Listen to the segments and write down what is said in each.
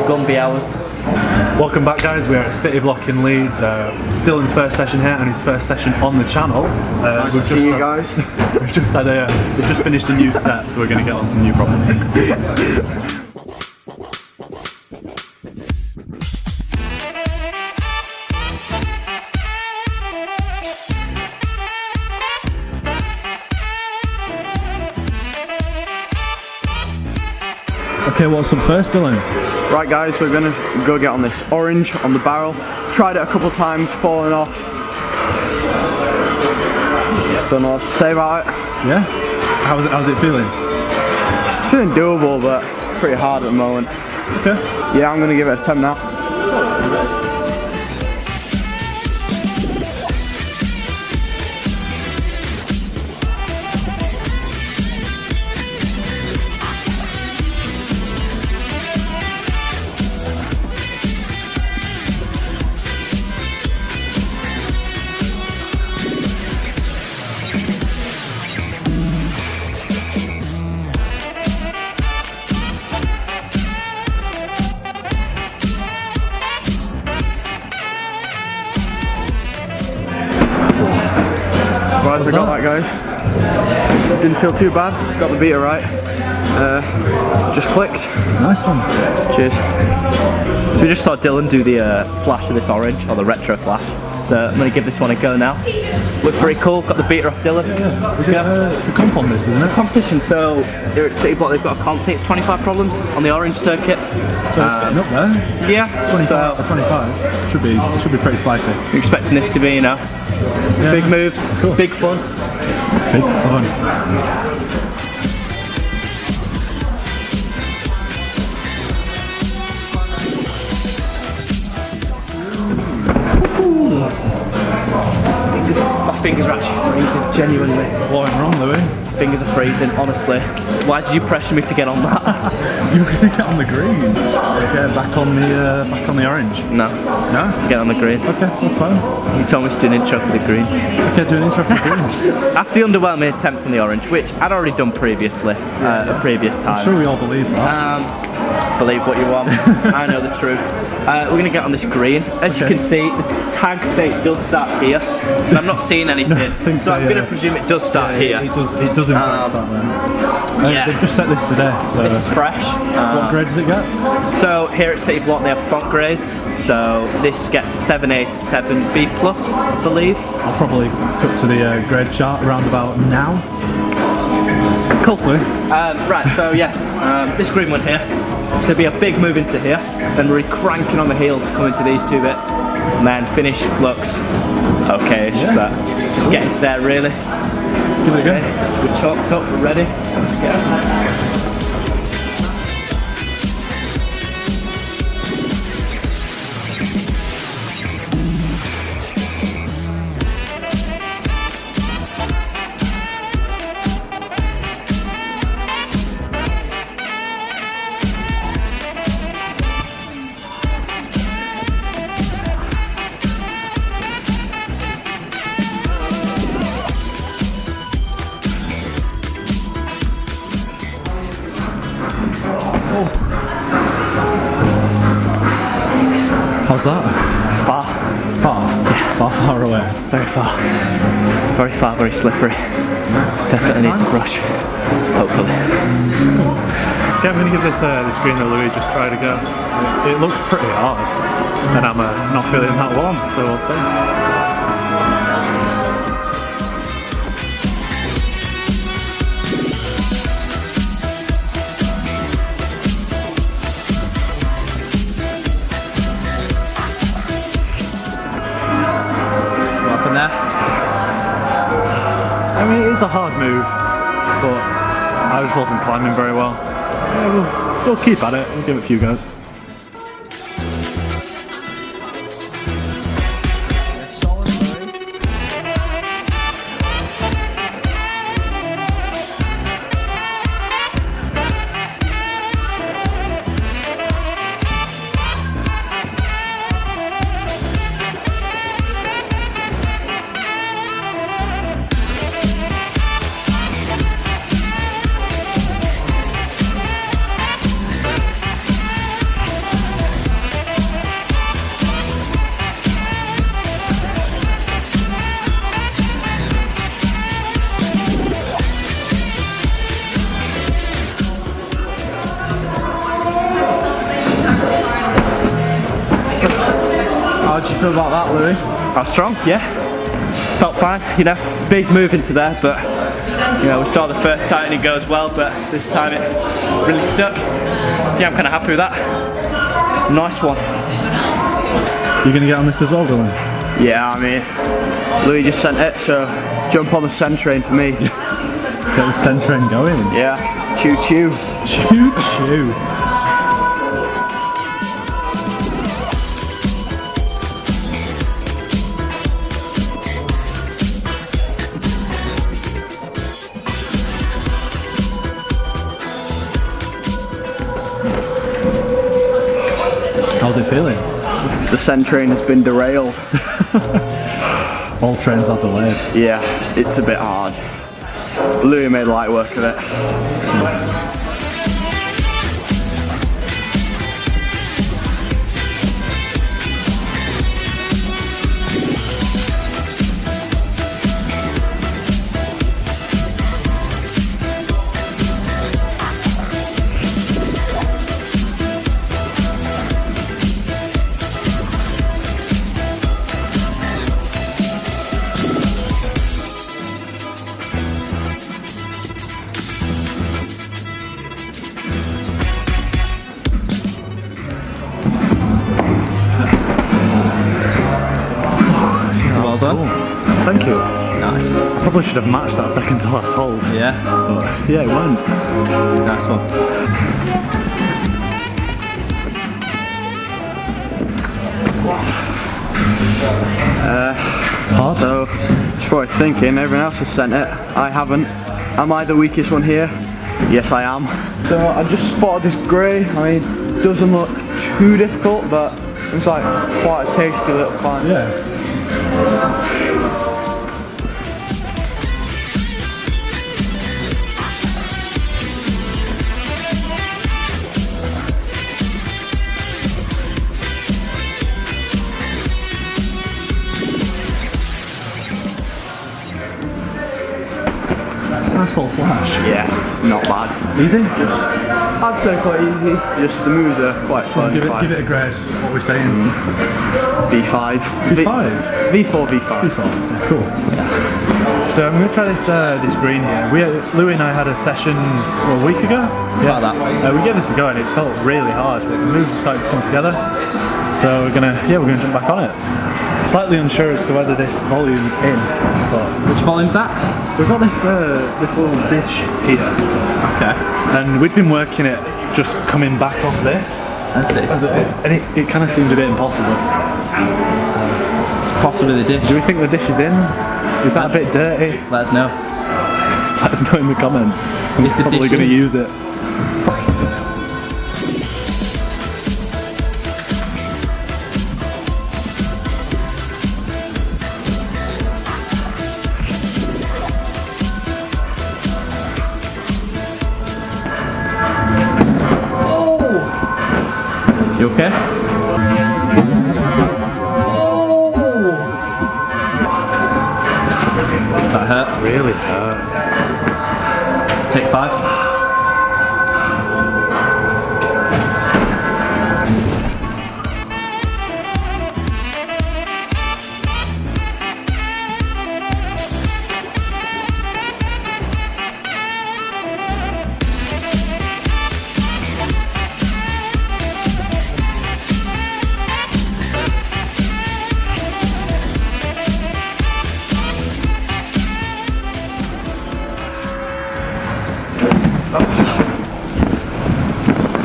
gonna be ours. Welcome back, guys. We're at City Bloc in Leeds. Dylan's first session here and his first session on the channel. Nice to see you guys. We've just finished a new set, so we're going to get on some new problems. Okay, what's up first, Dylan? Right guys, we're gonna go get on this orange on the barrel. Tried it a couple times, falling off. Don't know what to say about it. Yeah? How's it feeling? It's feeling doable, but pretty hard at the moment. Okay. Yeah, I'm gonna give it a 10 now. Surprised I got that, guys. Didn't feel too bad. Got the beater right. Just clicked. Nice one. Cheers. So we just saw Dylan do the flash of this orange, or the retro flash. So I'm going to give this one a go now. Looked pretty cool, got the beater off Dylan. Yeah. It's a comp on this, isn't it? Competition, so here at City Bloc they've got a comp, I think it's 25 problems on the orange circuit. So it's getting up there. Yeah. 25 should be pretty spicy. We're expecting this to be, you know, big moves, cool. big fun. Big fun. My fingers are actually freezing, genuinely. What went wrong, Louis? Fingers are freezing, honestly. Why did you pressure me to get on that? You were going to get on the green. Okay, back on the orange. No. No? Get on the green. Okay, that's fine. You told me to do an intro for the green. Okay, do an intro for the green. After the underwhelming attempt on the orange, which I'd already done previously, a previous time. I'm sure we all believe that. Believe what you want. I know the truth. We're going to get on this green. As you can see, its tag state does start here. But I'm not seeing anything, so I'm going to presume it does start here. It does in fact start there. Yeah. They've just set this today, so... This is fresh. What grade does it get? So here at City Bloc they have front grades. So this gets a 7A to 7B+, I believe. I'll probably cut to the grade chart around about now. Cool. Right, so yeah, this green one here. There'll be a big move into here, then we're cranking on the heels to come into these two bits, and then finish looks okay-ish, but just getting to there really. Give it a go. We're chalked up, we're ready. Let's go. How's that? Far. Far? Yeah. Far away? Very far. Very far, very slippery. Definitely needs a brush. Hopefully. Yeah, I'm going to give this green to Louis, just try to go. It looks pretty hard, and I'm not feeling that one, so we'll see. I mean, it's a hard move, but I just wasn't climbing very well. Yeah, we'll keep at it, we'll give it a few goes. How do you feel about that, Louis? I was strong, yeah. Felt fine, you know. Big move into there, but you know, we saw the first time it goes well, but this time it really stuck. Yeah, I'm kind of happy with that. Nice one. You gonna get on this as well, Dylan? Yeah, I mean, Louis just sent it, so jump on the Sen train for me. Get the Sen train going. Yeah, choo choo. Choo choo. How's it feeling? The Sen train has been derailed. All trains are delayed. Yeah, it's a bit hard. Louis made light work of it. Well done. Thank you. Nice. I probably should have matched that second to last hold. Yeah. But yeah, it went. Nice one. Hard. So, just probably thinking, everyone else has sent it. I haven't. Am I the weakest one here? Yes, I am. So I just spotted this grey. I mean, it doesn't look too difficult, but it's like quite a tasty little climb. Yeah. Nice little flash. Yeah, not bad. Easy? I'd say quite easy. Just the moves are quite fun. Give it a grade. What are we saying? V5. V5? V4, V5. Yeah, cool. So I'm going to try this green here. Louis and I had a session a week ago. About that. We gave this a go and it felt really hard, but the moves are starting to come together. So we're gonna jump back on it. Slightly unsure as to whether this volume's in, but Which volume's that? we've got this little dish here. Okay. And we've been working it just coming back off this. And it kind of seemed a bit impossible. It's possibly the dish. Do we think the dish is in? Is that a bit dirty? Let us know. Let us know in the comments. I'm Is the probably dish going to in? use it. You okay? That hurt. Really hurt. Take 5.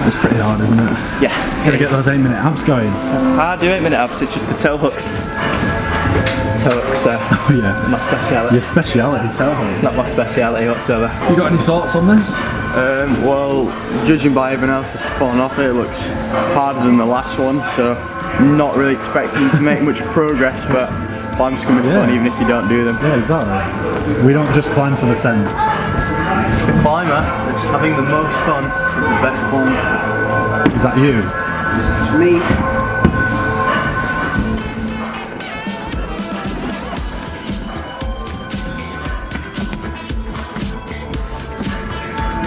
It's pretty hard, isn't it? Yeah. Gotta get those 8-minute abs going. I do 8-minute abs, it's just the toe hooks. Toe hooks are Oh yeah. my speciality. Your speciality, toe hooks. Not my speciality whatsoever. You got any thoughts on this? Well, judging by everyone else that's fallen off it, looks harder than the last one, so not really expecting to make much progress, but climbs can be fun even if you don't do them. Yeah, exactly. We don't just climb for the send. The climber that's having the most fun is the best climber. Is that you? It's me.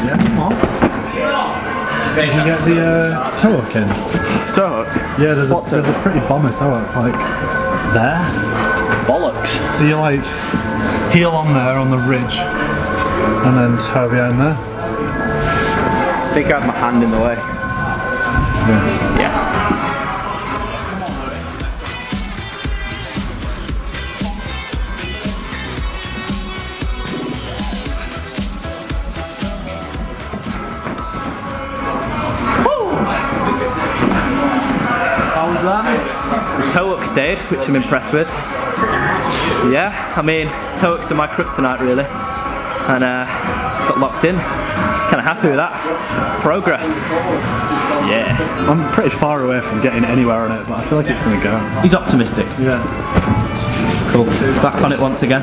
Yeah, come on. Did you get the toe hook in? Toe hook? Yeah, there's a pretty bomber toe hook, like there. Bollocks. So you like heel on there on the ridge, and then toe behind there. I think I have my hand in the way. Yeah. The toe hook stayed, which I'm impressed with. Yeah, I mean, toe hooks are my kryptonite really, and got locked in. Kind of happy with that. Progress. Yeah. I'm pretty far away from getting anywhere on it, but I feel like it's going to go. He's optimistic. Yeah. Cool. Back on it once again.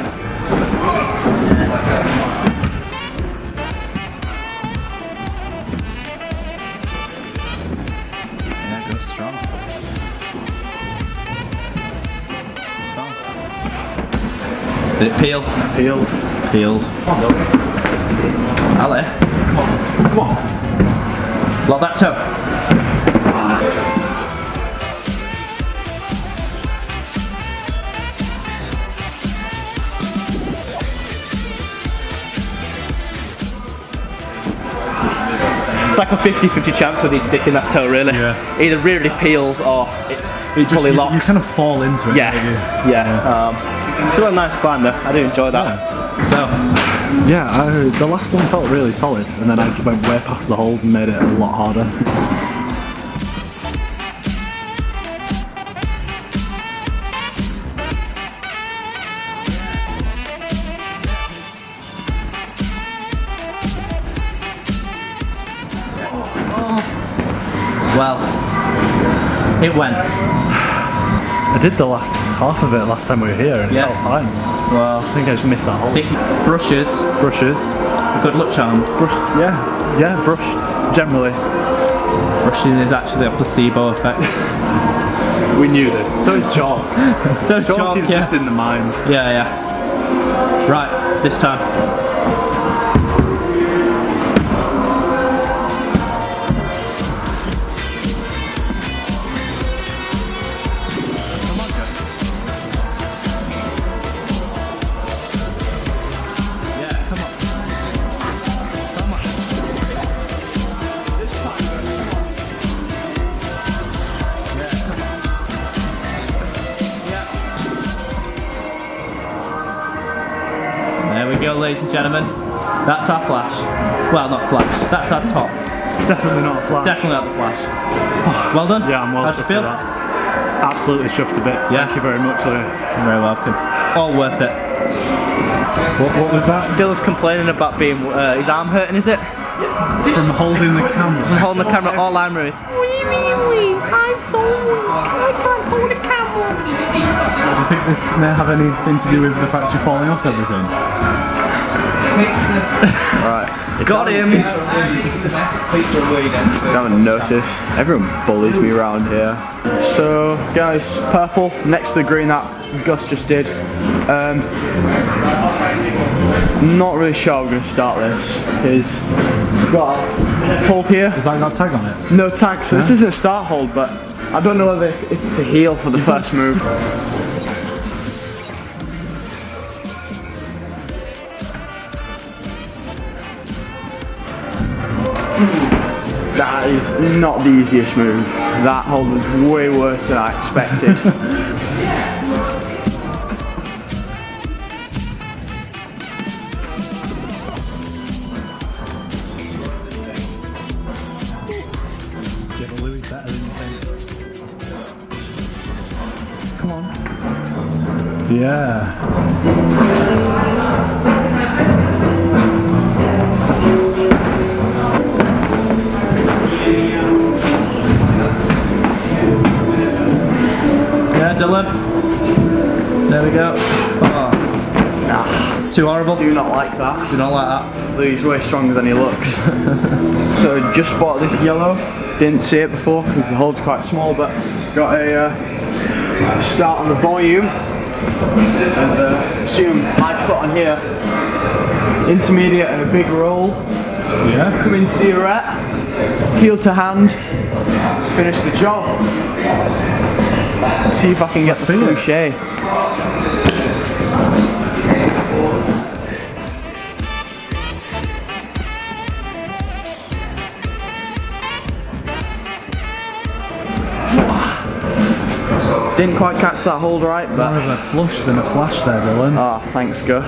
Yeah, goes strong. Did it peel? Peeled. Peeled. Ali. Come on. Come on. Lock that toe. It's like a 50-50 chance with he's sticking that toe really. Yeah. Either really peels or it fully locks. You kind of fall into it. Yeah. Yeah. Still a nice climb though. I do enjoy that. So. Yeah, the last one felt really solid, and then I just went way past the holes and made it a lot harder. Well, it went. I did the last half of it last time we were here, and it felt fine. Well, I think I just missed that hole. Brushes. Brushes. Good luck charms. Yeah, brush, generally. Brushing is actually a placebo effect. We knew this. So is chalk. So is Chalk is just in the mind. Yeah, yeah. Right, this time. There we go, ladies and gentlemen. That's our flash. Well, not flash. That's our top. Definitely not a flash. Definitely not the flash. Well done. Yeah, I'm well How'd chuffed you feel? with that. Absolutely chuffed to bits. Yeah. Thank you very much, Louis. You're very welcome. All worth it. What was that? Dylan's complaining about being his arm hurting, is it? From holding the camera. From holding the camera. All I'm is. I'm so weak. I can't hold a camera. Do you think this may have anything to do with the fact you're falling off everything? Right. Got him. Haven't noticed. Everyone bullies me around here. So, guys, purple next to the green that Gus just did. Not really sure how we're going to start this. We've got a hold here. Has that got a tag on it? No tag, so this isn't a start hold, but I don't know whether it's a heel for the first move. That is not the easiest move. That hold was way worse than I expected. Come on. Yeah. Yeah, Dylan. There we go. Oh. Too horrible. Do not like that. Do not like that. Louis way stronger than he looks. So just spotted this yellow. Didn't see it before because the hole's quite small, but got a start on the volume. And assume high foot on here. Intermediate and a big roll. Yeah. Come into the arete. heel to hand, finish the job. See if I can get the cliche. Didn't quite catch that hold right, but More of a flush than a flash there, Dylan. oh, thanks Gus.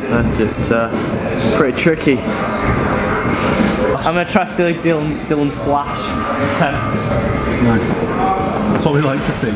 But it's pretty tricky. I'm going to try stealing Dylan's flash attempt. Nice. That's what we like to see.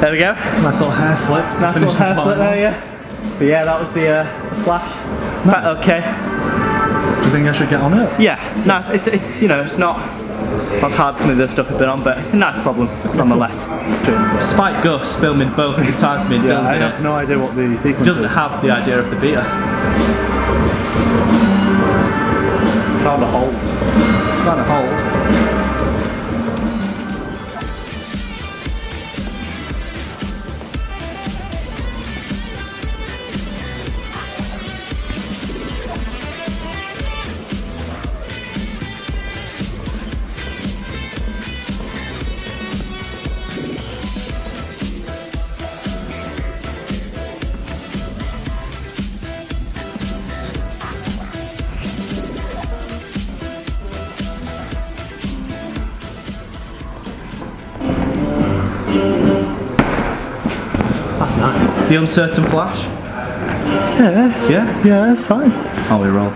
There we go. Nice little hair flip. Nice little hair flip there, yeah. But yeah, that was the flash. Nice. Okay. Do you think I should get on it? Yeah, nice. It's you know, it's not as hard some of the stuff I've been on, but it's a nice problem nonetheless. Despite Gus filming both the guitars being Yeah, I have no idea what the sequence doesn't is. have the idea of the beater. Found a hold. Found a hold. That's nice. The uncertain flash. Yeah, that's fine. Oh, we roll.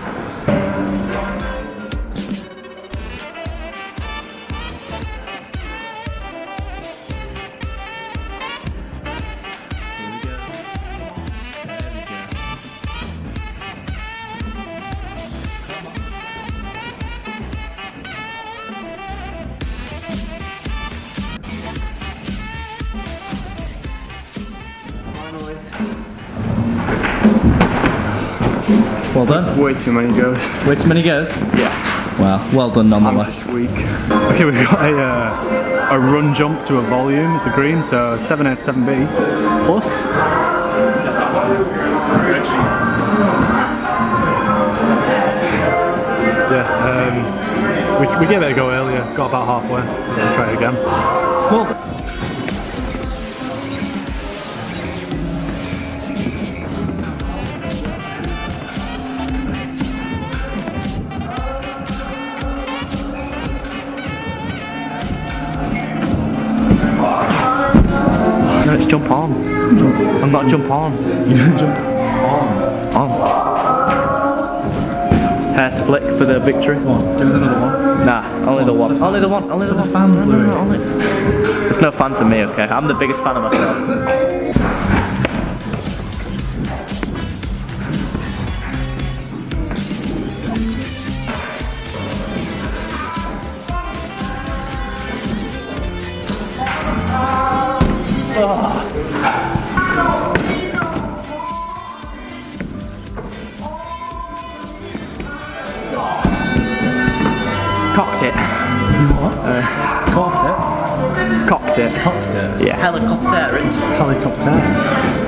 Well done. Way too many goes. Way too many goes? Yeah. Well done I'm nonetheless. just weak. Okay, we've got a run jump to a volume. It's a green, so 7A to 7B plus. Yeah, we gave it a go earlier. Got about halfway, so we'll try it again. Cool. No, it's jump on. I'm not jump on. You don't jump on. On. Hair split for the victory. Come on, give us another one. Nah, only the one. Only the one. Only the one. Fans, Louis. Only. There's no fans in me, okay? I'm the biggest fan of myself. Cocked it. What? Cocked it? Cocked it. Cocked it? Yeah. Helicopter it. Helicopter.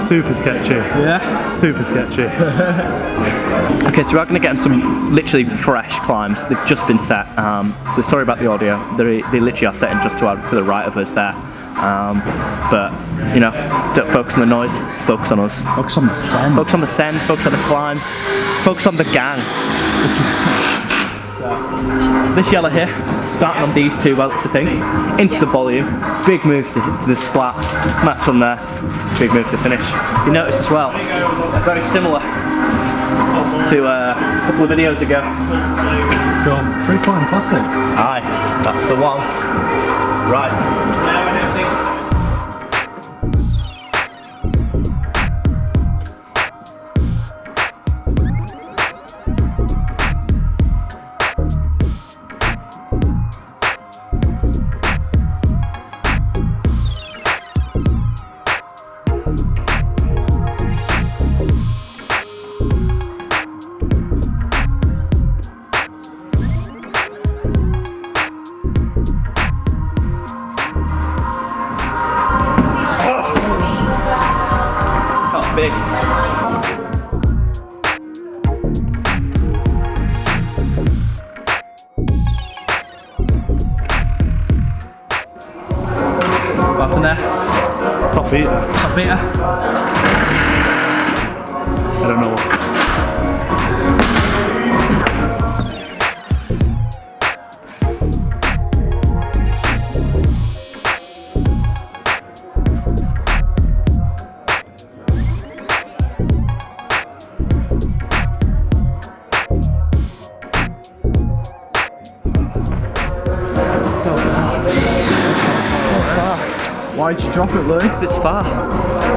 super sketchy. Yeah. Super sketchy. Okay, so we're going to get on some literally fresh climbs. They've just been set, so sorry about the audio. They literally are setting just to the right of us there. But, you know, don't focus on the noise, focus on us. Focus on the send. Focus on the send, focus on the climbs, focus on the gang. So, this yellow here, starting on these two belts of things, into the volume, big move to the splat, match from there, big move to finish. You notice as well, very similar to a couple of videos ago. Go, free climb classic. Aye, that's the one. Right. Big. Back from there. Top beater. Top beater. I don't know what. Why'd you drop it, Louis? Because it's far.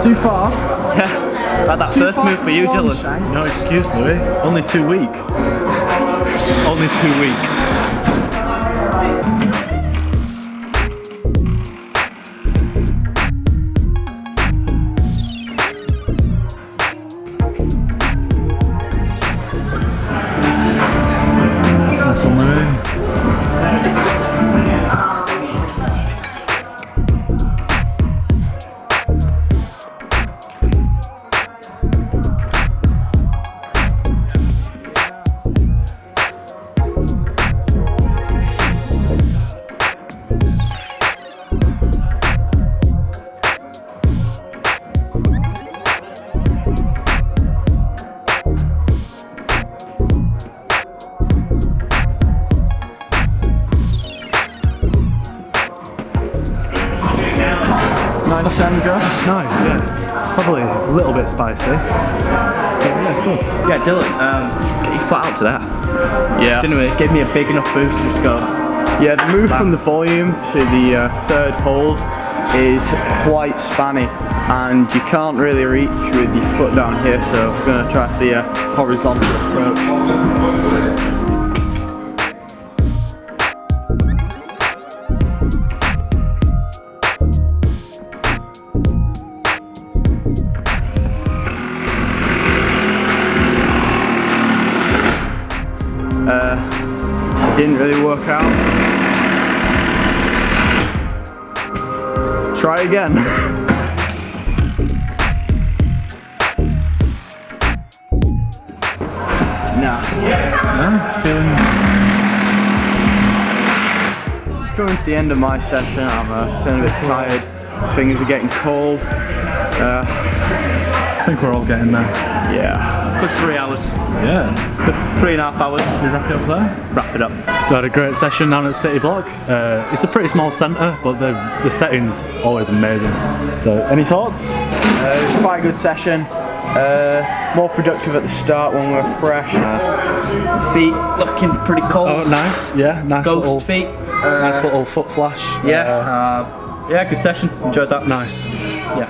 Too far? Yeah. Like that first move for you, Dylan. No excuse, Louis. Only 2 week. Only 2 week. Nice one, Louis. Nice end go. It's nice, yeah. Probably a little bit spicy. But yeah, cool. Yeah, Dylan, get you flat out to that. Yeah. Anyway, it gave me a big enough boost to just go. Yeah, the move from the volume to the third hold is quite spanny, and you can't really reach with your foot down here, so I'm going to try the horizontal approach. Didn't really work out. Try again. Nah. Just going to the end of my session. I'm feeling a bit tired. Fingers are getting cold. I think we're all getting there. Yeah. Good 3 hours. Yeah. Good 3.5 hours. Should we wrap it up there? Wrap it up. We had a great session down at City Bloc. It's a pretty small centre, but the setting's always amazing. So, any thoughts? It was quite a good session. More productive at the start when we were fresh. Feet looking pretty cold. Oh, nice. Yeah, nice Ghost little feet. nice little foot flash. Yeah. Yeah, good session. Enjoyed that. Nice. Yeah.